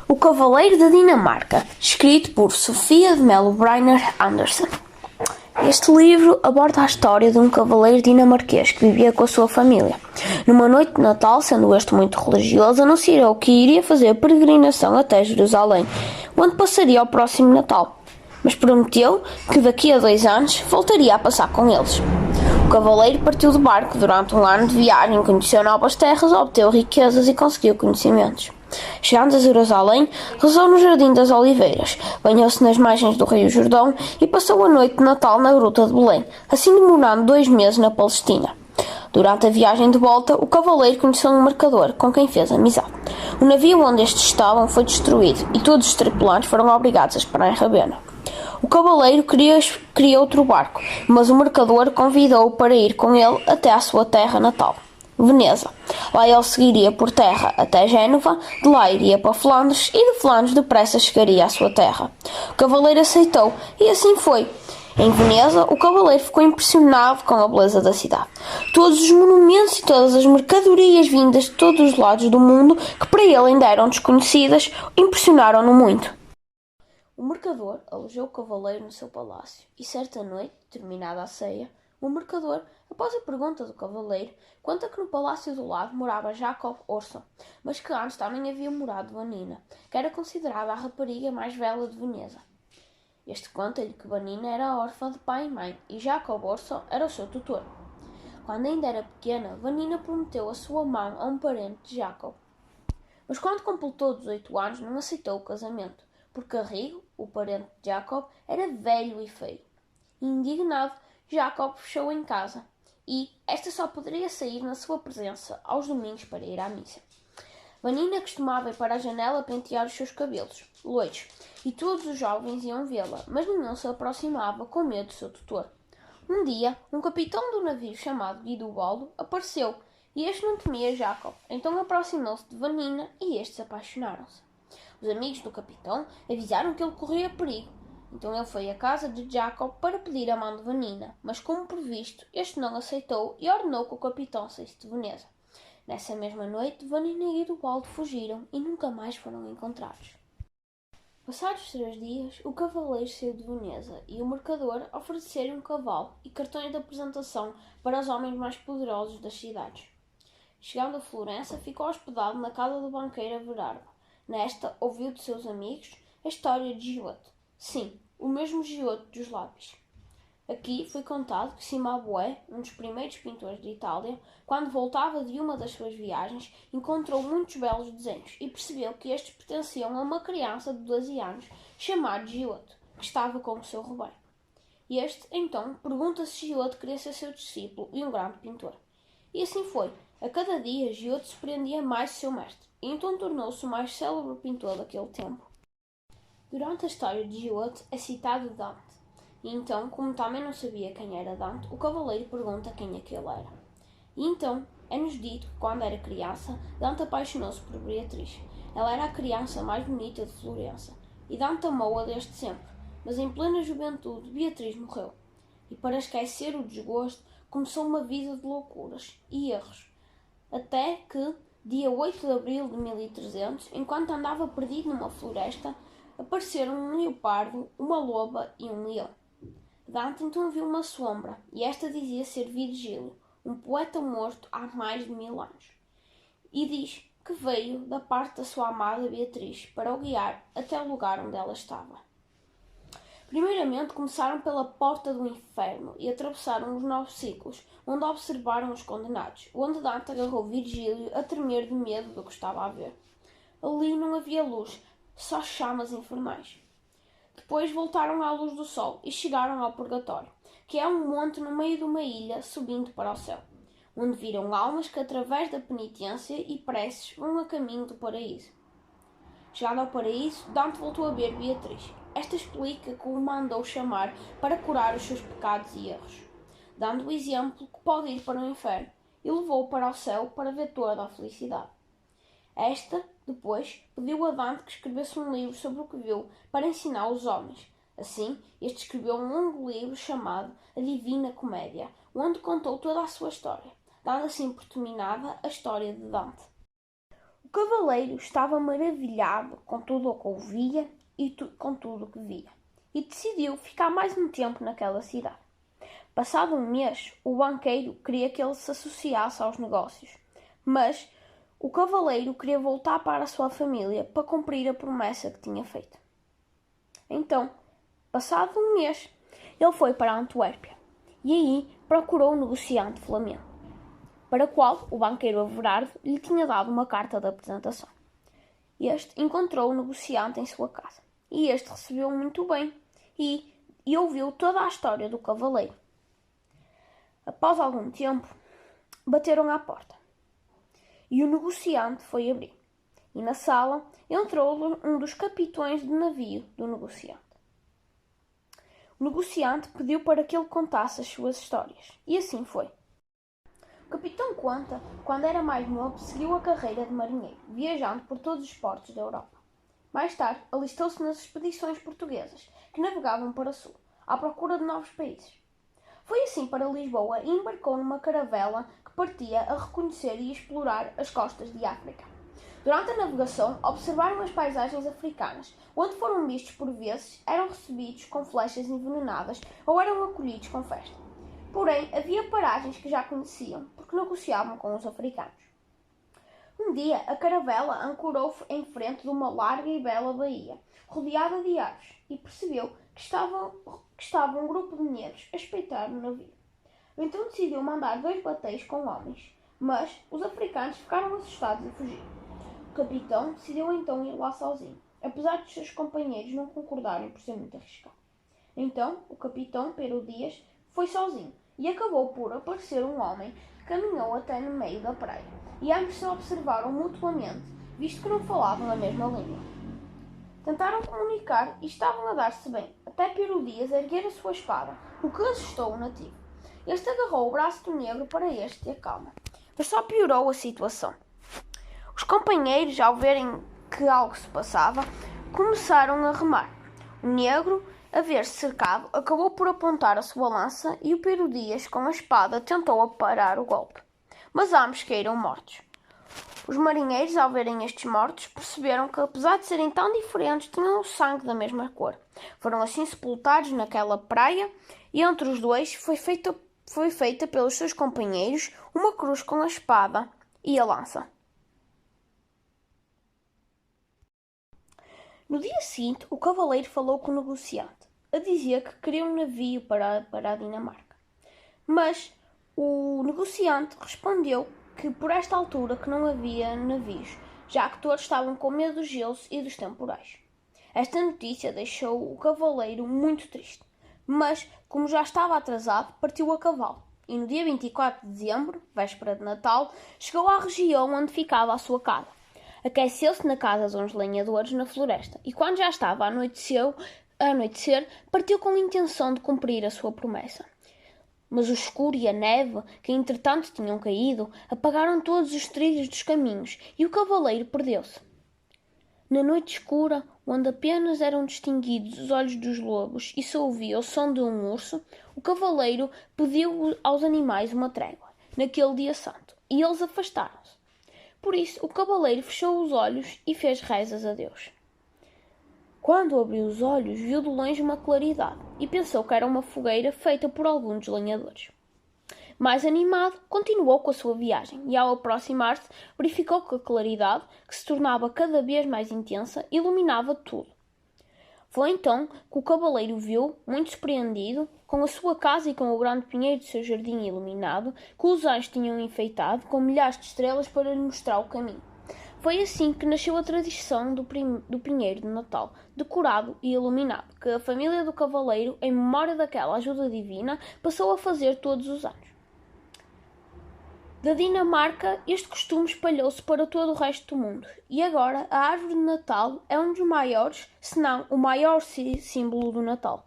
O Cavaleiro da Dinamarca, escrito por Sofia de Mello Brynner Andersen. Este livro aborda a história de um cavaleiro dinamarquês que vivia com a sua família. Numa noite de Natal, sendo este muito religioso, anunciou que iria fazer a peregrinação até Jerusalém, onde passaria o próximo Natal, mas prometeu que daqui a 2 anos voltaria a passar com eles. O cavaleiro partiu de barco durante um ano de viagem, conheceu novas terras, obteve riquezas e conseguiu conhecimentos. Chegando a Jerusalém, rezou no Jardim das Oliveiras, banhou-se nas margens do rio Jordão e passou a noite de Natal na Gruta de Belém, assim demorando 2 meses na Palestina. Durante a viagem de volta, o cavaleiro conheceu um mercador, com quem fez amizade. O navio onde estes estavam foi destruído e todos os tripulantes foram obrigados a esperar em Rabena. O cavaleiro queria outro barco, mas o mercador convidou-o para ir com ele até à sua terra natal, Veneza. Lá ele seguiria por terra até Génova, de lá iria para Flandres e de Flandres depressa chegaria à sua terra. O cavaleiro aceitou e assim foi. Em Veneza, o cavaleiro ficou impressionado com a beleza da cidade. Todos os monumentos e todas as mercadorias vindas de todos os lados do mundo, que para ele ainda eram desconhecidas, impressionaram-no muito. O mercador alojou o cavaleiro no seu palácio e, certa noite, terminada a ceia, o mercador, após a pergunta do cavaleiro, conta que no palácio do lado morava Jacob Orson, mas que antes também havia morado Vanina, que era considerada a rapariga mais bela de Veneza. Este conta-lhe que Vanina era órfã de pai e mãe e Jacob Orson era o seu tutor. Quando ainda era pequena, Vanina prometeu a sua mão a um parente de Jacob. Mas quando completou 18 anos, não aceitou o casamento, porque Arrigo, o parente de Jacob, era velho e feio. Indignado, Jacob fechou em casa e esta só poderia sair na sua presença aos domingos para ir à missa. Vanina costumava ir para a janela pentear os seus cabelos, loiros, e todos os jovens iam vê-la, mas nenhum se aproximava com medo do seu tutor. Um dia, um capitão do navio chamado Guidobaldo apareceu e este não temia Jacob, então aproximou-se de Vanina e estes apaixonaram-se. Os amigos do capitão avisaram que ele corria perigo, então ele foi à casa de Jacob para pedir a mão de Vanina, mas como previsto, este não aceitou e ordenou que o capitão saísse de Veneza. Nessa mesma noite, Vanina e Guidobaldo fugiram e nunca mais foram encontrados. Passados 3 dias, o cavaleiro saiu de Veneza e o mercador ofereceu-lhe um cavalo e cartões de apresentação para os homens mais poderosos das cidades. Chegando a Florença, ficou hospedado na casa do banqueiro Everardo. Nesta, ouviu de seus amigos a história de Giotto. Sim, o mesmo Giotto dos lápis. Aqui foi contado que Cimabue, um dos primeiros pintores de Itália, quando voltava de uma das suas viagens, encontrou muitos belos desenhos e percebeu que estes pertenciam a uma criança de 12 anos, chamado Giotto, que estava com o seu rebanho. Este, então, pergunta se Giotto queria ser seu discípulo e um grande pintor. E assim foi. A cada dia, Giotto surpreendia mais seu mestre, e então tornou-se o mais célebre pintor daquele tempo. Durante a história de Giotto é citado Dante, e então, como também não sabia quem era Dante, o cavaleiro pergunta quem aquele era. E então, é-nos dito que quando era criança, Dante apaixonou-se por Beatriz. Ela era a criança mais bonita de Florença, e Dante amou-a desde sempre, mas em plena juventude, Beatriz morreu. E para esquecer o desgosto, começou uma vida de loucuras e erros, até que, dia 8 de abril de 1300, enquanto andava perdido numa floresta, apareceram um leopardo, uma loba e um leão. Dante então viu uma sombra, e esta dizia ser Virgílio, um poeta morto há mais de 1000 anos. E diz que veio da parte da sua amada Beatriz para o guiar até o lugar onde ela estava. Primeiramente começaram pela porta do inferno e atravessaram os 9 ciclos, onde observaram os condenados, onde Dante agarrou Virgílio a tremer de medo do que estava a ver. Ali não havia luz, só chamas infernais. Depois voltaram à luz do sol e chegaram ao purgatório, que é um monte no meio de uma ilha subindo para o céu, onde viram almas que através da penitência e preces vão a caminho do paraíso. Chegado ao paraíso, Dante voltou a ver Beatriz. Esta explica que o mandou chamar para curar os seus pecados e erros, dando o exemplo que pode ir para o inferno, e levou-o para o céu para ver toda a felicidade. Esta, depois, pediu a Dante que escrevesse um livro sobre o que viu para ensinar os homens. Assim, este escreveu um longo livro chamado A Divina Comédia, onde contou toda a sua história, dando assim por terminada a história de Dante. O cavaleiro estava maravilhado com tudo o que ouvia e com tudo o que via, e decidiu ficar mais um tempo naquela cidade. Passado um mês, o banqueiro queria que ele se associasse aos negócios, mas o cavaleiro queria voltar para a sua família para cumprir a promessa que tinha feito. Então, passado um mês, ele foi para Antuérpia e aí procurou o negociante flamengo, para o qual o banqueiro Everardo lhe tinha dado uma carta de apresentação. Este encontrou o negociante em sua casa e este recebeu-o muito bem e ouviu toda a história do cavaleiro. Após algum tempo, bateram à porta e o negociante foi abrir. E na sala entrou um dos capitães de navio do negociante. O negociante pediu para que ele contasse as suas histórias, e assim foi. O capitão conta, quando era mais novo, seguiu a carreira de marinheiro, viajando por todos os portos da Europa. Mais tarde, alistou-se nas expedições portuguesas, que navegavam para o sul, à procura de novos países. Foi assim para Lisboa e embarcou numa caravela que partia a reconhecer e explorar as costas de África. Durante a navegação, observaram as paisagens africanas, onde foram vistos por vezes, eram recebidos com flechas envenenadas ou eram acolhidos com festa. Porém, havia paragens que já conheciam, porque negociavam com os africanos. Um dia, a caravela ancorou em frente de uma larga e bela baía, rodeada de árvores, e percebeu que estava um grupo de negros a espreitar o navio. Então decidiu mandar 2 batéis com homens, mas os africanos ficaram assustados e fugiram. O capitão decidiu então ir lá sozinho, apesar de seus companheiros não concordarem por ser muito arriscado. Então, o capitão Pero Dias foi sozinho e acabou por aparecer um homem que caminhou até no meio da praia, e ambos se observaram mutuamente, visto que não falavam a mesma língua. Tentaram comunicar e estavam a dar-se bem, até Pero Dias erguer a sua espada, o que assustou o nativo. Este agarrou o braço do negro para este e acalma, mas só piorou a situação. Os companheiros, ao verem que algo se passava, começaram a remar. O negro, a ver-se cercado, acabou por apontar a sua lança e o Pero Dias, com a espada, tentou aparar o golpe. Mas ambos caíram mortos. Os marinheiros, ao verem estes mortos, perceberam que, apesar de serem tão diferentes, tinham o sangue da mesma cor. Foram assim sepultados naquela praia e entre os dois foi feita pelos seus companheiros uma cruz com a espada e a lança. No dia seguinte, o cavaleiro falou com o negociante, a dizer que queria um navio para a Dinamarca. Mas o negociante respondeu que por esta altura que não havia navios, já que todos estavam com medo dos gelos e dos temporais. Esta notícia deixou o cavaleiro muito triste, mas, como já estava atrasado, partiu a cavalo e no dia 24 de dezembro, véspera de Natal, chegou à região onde ficava a sua casa. Aqueceu-se na casa de uns lenhadores na floresta e, quando já estava a anoitecer, partiu com a intenção de cumprir a sua promessa. Mas o escuro e a neve, que entretanto tinham caído, apagaram todos os trilhos dos caminhos e o cavaleiro perdeu-se. Na noite escura, onde apenas eram distinguidos os olhos dos lobos e se ouvia o som de um urso, o cavaleiro pediu aos animais uma trégua, naquele dia santo, e eles afastaram-se. Por isso, o cavaleiro fechou os olhos e fez rezas a Deus. Quando abriu os olhos, viu de longe uma claridade e pensou que era uma fogueira feita por algum dos lenhadores. Mais animado, continuou com a sua viagem e, ao aproximar-se, verificou que a claridade, que se tornava cada vez mais intensa, iluminava tudo. Foi então que o cavaleiro viu, muito surpreendido, com a sua casa e com o grande pinheiro do seu jardim iluminado, que os anjos tinham enfeitado com milhares de estrelas para lhe mostrar o caminho. Foi assim que nasceu a tradição do pinheiro de Natal, decorado e iluminado, que a família do cavaleiro, em memória daquela ajuda divina, passou a fazer todos os anos. Da Dinamarca, este costume espalhou-se para todo o resto do mundo, e agora a árvore de Natal é um dos maiores, se não o maior símbolo do Natal.